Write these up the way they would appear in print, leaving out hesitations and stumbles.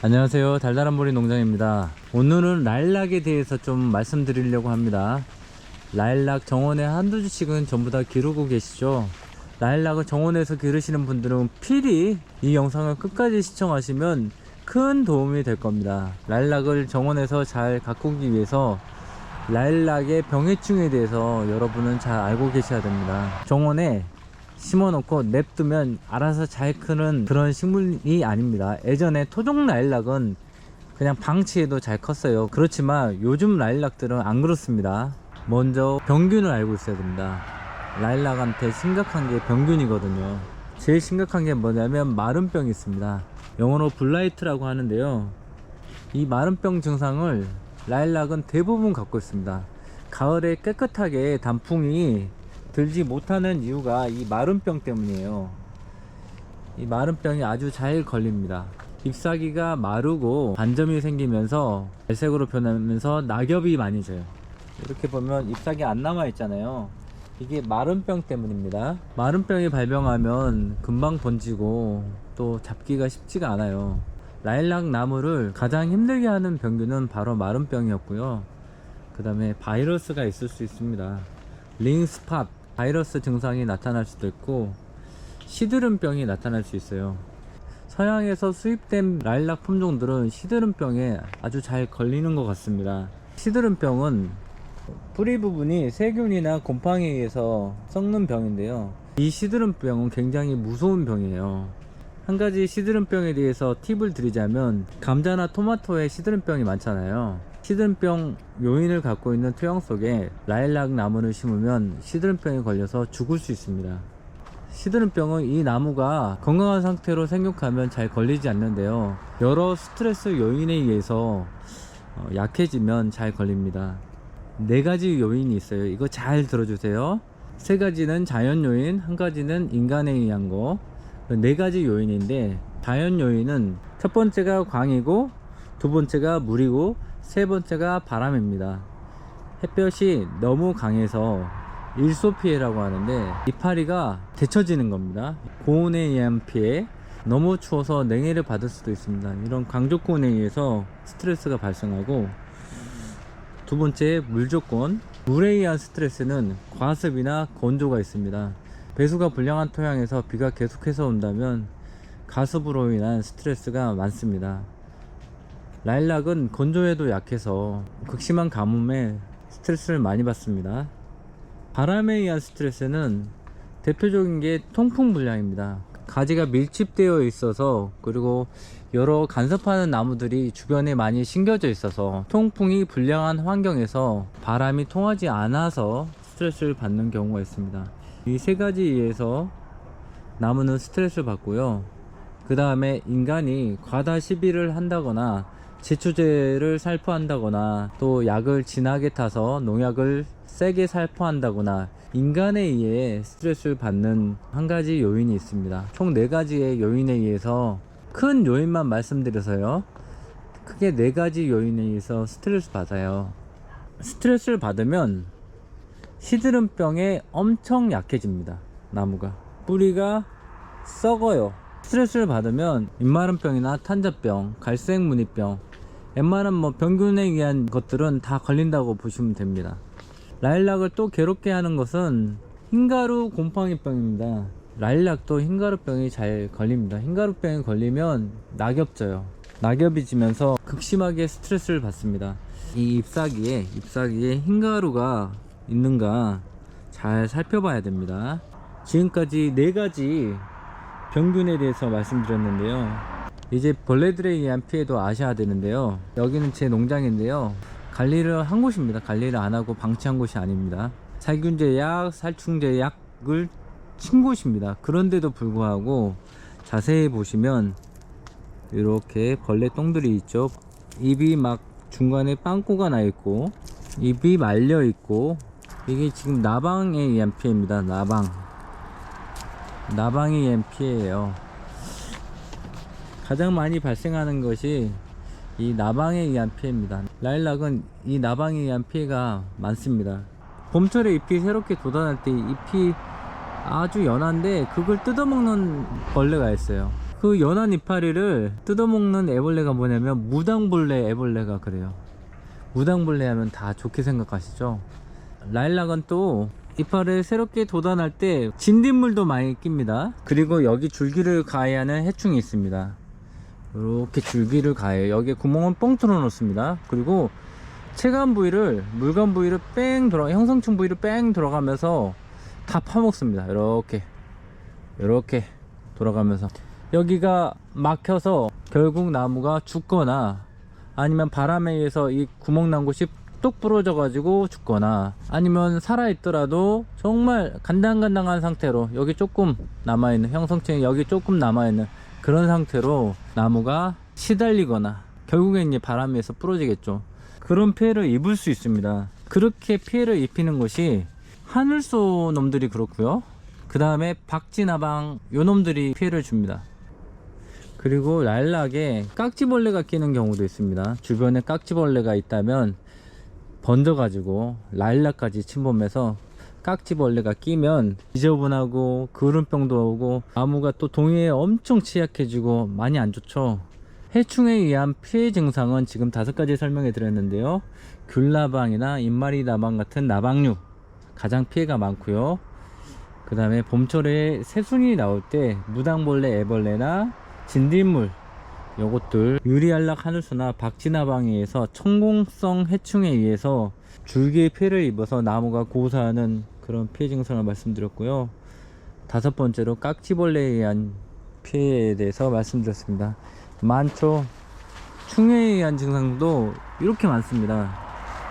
안녕하세요, 달달한 보리 농장입니다. 오늘은 라일락에 대해서 좀 말씀드리려고 합니다. 라일락 정원에 한두 주씩은 전부 다 기르고 계시죠. 라일락을 정원에서 기르시는 분들은 필히 이 영상을 끝까지 시청하시면 큰 도움이 될 겁니다. 라일락을 정원에서 잘 가꾸기 위해서 라일락의 병해충에 대해서 여러분은 잘 알고 계셔야 됩니다. 정원에 심어놓고 냅두면 알아서 잘 크는 그런 식물이 아닙니다. 예전에 토종 라일락은 그냥 방치해도 잘 컸어요. 그렇지만 요즘 라일락들은 안 그렇습니다. 먼저 병균을 알고 있어야 됩니다. 라일락한테 심각한 게 병균이거든요. 제일 심각한 게 뭐냐면 마름병이 있습니다. 영어로 블라이트라고 하는데요, 이 마름병 증상을 라일락은 대부분 갖고 있습니다. 가을에 깨끗하게 단풍이 들지 못하는 이유가 이 마름병 때문이에요. 이 마름병이 아주 잘 걸립니다. 잎사귀가 마르고 반점이 생기면서 갈색으로 변하면서 낙엽이 많이 져요. 이렇게 보면 잎사귀 안 남아 있잖아요. 이게 마름병 때문입니다. 마름병이 발병하면 금방 번지고 또 잡기가 쉽지가 않아요. 라일락 나무를 가장 힘들게 하는 병균은 바로 마름병이었고요. 그 다음에 바이러스가 있을 수 있습니다. 링스팟 바이러스 증상이 나타날 수도 있고 시드름병이 나타날 수 있어요. 서양에서 수입된 라일락 품종들은 시드름병에 아주 잘 걸리는 것 같습니다. 시드름병은 뿌리 부분이 세균이나 곰팡이에 의해서 썩는 병인데요, 이 시드름병은 굉장히 무서운 병이에요. 한 가지 시드름병에 대해서 팁을 드리자면, 감자나 토마토에 시드름병이 많잖아요. 시드름병 요인을 갖고 있는 토양 속에 라일락 나무를 심으면 시드름병에 걸려서 죽을 수 있습니다. 시드름병은 이 나무가 건강한 상태로 생육하면 잘 걸리지 않는데요, 여러 스트레스 요인에 의해서 약해지면 잘 걸립니다. 4가지 요인이 있어요. 이거 잘 들어주세요. 3가지는 자연 요인, 1가지는 인간에 의한 거. 4가지 요인인데, 자연 요인은 첫 번째가 광이고, 두 번째가 물이고, 세 번째가 바람입니다. 햇볕이 너무 강해서 일소피해라고 하는데, 이파리가 데쳐지는 겁니다. 고온에 의한 피해, 너무 추워서 냉해를 받을 수도 있습니다. 이런 강조건에 의해서 스트레스가 발생하고, 두 번째, 물 조건. 물에 의한 스트레스는 과습이나 건조가 있습니다. 배수가 불량한 토양에서 비가 계속해서 온다면 가습으로 인한 스트레스가 많습니다. 라일락은 건조에도 약해서 극심한 가뭄에 스트레스를 많이 받습니다. 바람에 의한 스트레스는 대표적인 게 통풍 불량입니다. 가지가 밀집되어 있어서, 그리고 여러 간섭하는 나무들이 주변에 많이 심겨져 있어서 통풍이 불량한 환경에서 바람이 통하지 않아서 스트레스를 받는 경우가 있습니다. 이 3가지에 의해서 나무는 스트레스를 받고요. 그 다음에 인간이 과다 시비를 한다거나 제초제를 살포한다거나 또 약을 진하게 타서 농약을 세게 살포한다거나 인간에 의해 스트레스를 받는 1가지 요인이 있습니다. 총 4가지의 요인에 의해서, 큰 요인만 말씀드려서요, 크게 4가지 요인에 의해서 스트레스 받아요. 스트레스를 받으면 시드름병에 엄청 약해집니다. 나무가 뿌리가 썩어요. 스트레스를 받으면 잎마름병이나 탄저병, 갈색무늬병, 웬만한 병균에 의한 것들은 다 걸린다고 보시면 됩니다. 라일락을 또 괴롭게 하는 것은 흰가루 곰팡이병입니다. 라일락도 흰가루병이 잘 걸립니다. 흰가루병이 걸리면 낙엽져요. 낙엽이 지면서 극심하게 스트레스를 받습니다. 이 잎사귀에 흰가루가 있는가 잘 살펴봐야 됩니다. 지금까지 4가지 병균에 대해서 말씀드렸는데요, 이제 벌레들에 의한 피해도 아셔야 되는데요, 여기는 제 농장인데요, 관리를 한 곳입니다. 관리를 안 하고 방치한 곳이 아닙니다. 살균제약, 살충제약을 친 곳입니다. 그런데도 불구하고 자세히 보시면 이렇게 벌레 똥들이 있죠. 입이 막 중간에 빵꾸가 나 있고, 입이 말려 있고, 이게 지금 나방에 의한 피해입니다. 나방에 의한 피해예요. 가장 많이 발생하는 것이 이 나방에 의한 피해입니다. 라일락은 이 나방에 의한 피해가 많습니다. 봄철에 잎이 새롭게 돋아날 때 잎이 아주 연한데 그걸 뜯어먹는 벌레가 있어요. 그 연한 이파리를 뜯어먹는 애벌레가 뭐냐면 무당벌레 애벌레가 그래요. 무당벌레 하면 다 좋게 생각하시죠. 라일락은 또 이파리를 새롭게 돋아날 때 진딧물도 많이 낍니다. 그리고 여기 줄기를 가해하는 해충이 있습니다. 이렇게 줄기를 가해요. 여기에 구멍은 뻥 뚫어 놓습니다. 그리고 체간 부위를, 물간 부위를 형성층 부위를 뺑 들어가면서 다 파먹습니다. 이렇게 돌아가면서 여기가 막혀서 결국 나무가 죽거나 아니면 바람에 의해서 이 구멍 난 곳이 뚝 부러져 가지고 죽거나 아니면 살아 있더라도 정말 간당간당한 상태로 여기 조금 남아있는, 형성층이 여기 조금 남아있는 그런 상태로 나무가 시달리거나 결국엔 이제 바람에 의해서 부러지겠죠. 그런 피해를 입을 수 있습니다. 그렇게 피해를 입히는 것이 하늘소 놈들이 그렇고요. 그 다음에 박쥐나방 요 놈들이 피해를 줍니다. 그리고 라일락에 깍지벌레가 끼는 경우도 있습니다. 주변에 깍지벌레가 있다면 번져 가지고 라일락까지 침범해서 깍지벌레가 끼면 지저분하고 그름병도 오고 나무가 또 동해에 엄청 취약해지고 많이 안 좋죠. 해충에 의한 피해 증상은 지금 5가지 설명해 드렸는데요. 귤나방이나 인마리나방 같은 나방류 가장 피해가 많고요. 그 다음에 봄철에 새순이 나올 때 무당벌레, 애벌레나 진딧물 요것들, 유리알락 하늘소나 박쥐나방에 의해서 천공성 해충에 의해서 줄기에 피해를 입어서 나무가 고사하는 그런 피해 증상을 말씀드렸고요. 5번째로 깍지벌레에 의한 피해에 대해서 말씀드렸습니다. 많죠. 충해에 의한 증상도 이렇게 많습니다.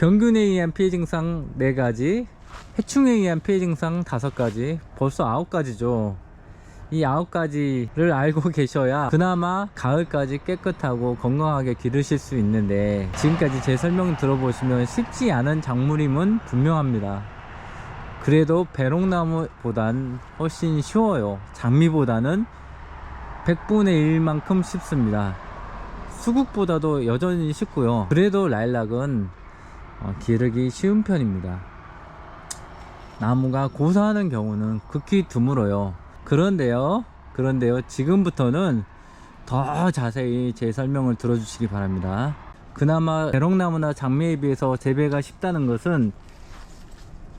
병균에 의한 피해 증상 4가지, 해충에 의한 피해 증상 5가지, 벌써 9가지죠. 이 9가지를 알고 계셔야 그나마 가을까지 깨끗하고 건강하게 기르실 수 있는데, 지금까지 제 설명 들어보시면 쉽지 않은 작물임은 분명합니다. 그래도 배롱나무보단 훨씬 쉬워요. 장미보다는 100분의 1만큼 쉽습니다. 수국보다도 여전히 쉽고요. 그래도 라일락은 기르기 쉬운 편입니다. 나무가 고사하는 경우는 극히 드물어요. 그런데요, 지금부터는 더 자세히 제 설명을 들어주시기 바랍니다. 그나마 배롱나무나 장미에 비해서 재배가 쉽다는 것은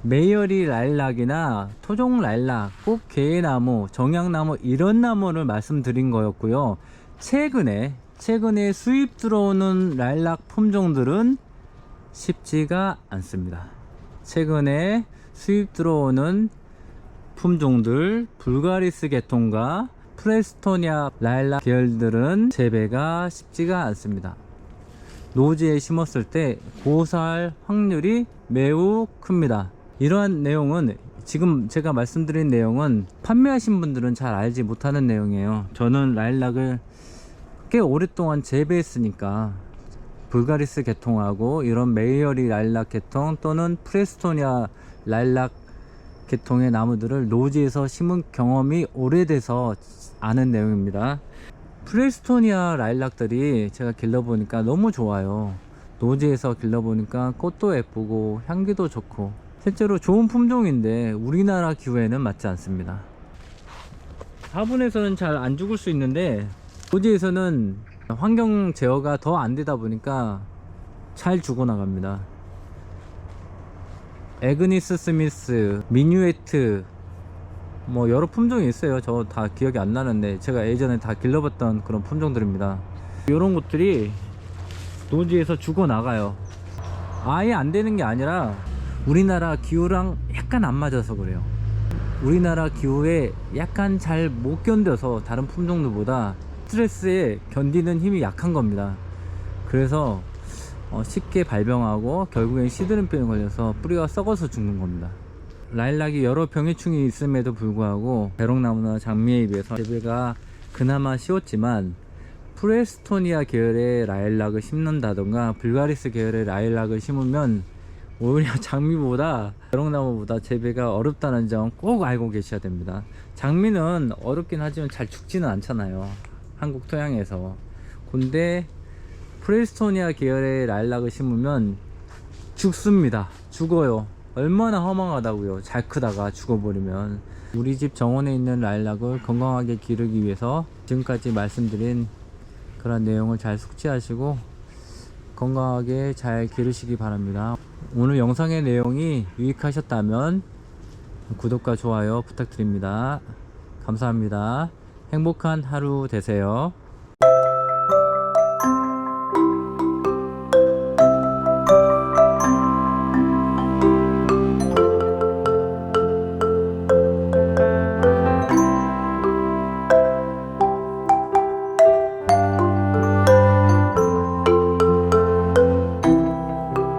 메이어리 라일락이나 토종 라일락, 꽃게나무, 정향나무 이런 나무를 말씀드린 거였고요. 최근에 수입 들어오는 라일락 품종들은 쉽지가 않습니다. 최근에 수입 들어오는 품종들, 불가리스 계통과 프레스토니아 라일락 계열들은 재배가 쉽지가 않습니다. 노지에 심었을 때 고사할 확률이 매우 큽니다. 이러한 내용은, 지금 제가 말씀드린 내용은 판매하신 분들은 잘 알지 못하는 내용이에요. 저는 라일락을 꽤 오랫동안 재배했으니까 불가리스 계통하고 이런 메이어리 라일락 계통 또는 프레스토니아 라일락 계통의 나무들을 노지에서 심은 경험이 오래돼서 아는 내용입니다. 프레스토니아 라일락들이 제가 길러보니까 너무 좋아요. 노지에서 길러보니까 꽃도 예쁘고 향기도 좋고 실제로 좋은 품종인데 우리나라 기후에는 맞지 않습니다. 화분에서는 잘 안 죽을 수 있는데 노지에서는 환경 제어가 더 안 되다 보니까 잘 죽어나갑니다. 에그니스 스미스, 미뉴에트 뭐 여러 품종이 있어요. 저 다 기억이 안 나는데 제가 예전에 다 길러봤던 그런 품종들입니다. 이런 것들이 노지에서 죽어나가요. 아예 안 되는 게 아니라 우리나라 기후랑 약간 안 맞아서 그래요. 우리나라 기후에 약간 잘 못 견뎌서 다른 품종들보다 스트레스에 견디는 힘이 약한 겁니다. 그래서 쉽게 발병하고 결국엔 시드름병에 걸려서 뿌리가 썩어서 죽는 겁니다. 라일락이 여러 병해충이 있음에도 불구하고 배롱나무나 장미에 비해서 재배가 그나마 쉬웠지만 프레스토니아 계열의 라일락을 심는다던가 불가리스 계열의 라일락을 심으면 오히려 장미보다 배롱나무보다 재배가 어렵다는 점 꼭 알고 계셔야 됩니다. 장미는 어렵긴 하지만 잘 죽지는 않잖아요, 한국 토양에서. 근데 프레스토니아 계열의 라일락을 심으면 죽습니다. 죽어요. 얼마나 허망하다고요. 잘 크다가 죽어버리면. 우리 집 정원에 있는 라일락을 건강하게 기르기 위해서 지금까지 말씀드린 그런 내용을 잘 숙지하시고 건강하게 잘 기르시기 바랍니다. 오늘 영상의 내용이 유익하셨다면 구독과 좋아요 부탁드립니다. 감사합니다. 행복한 하루 되세요.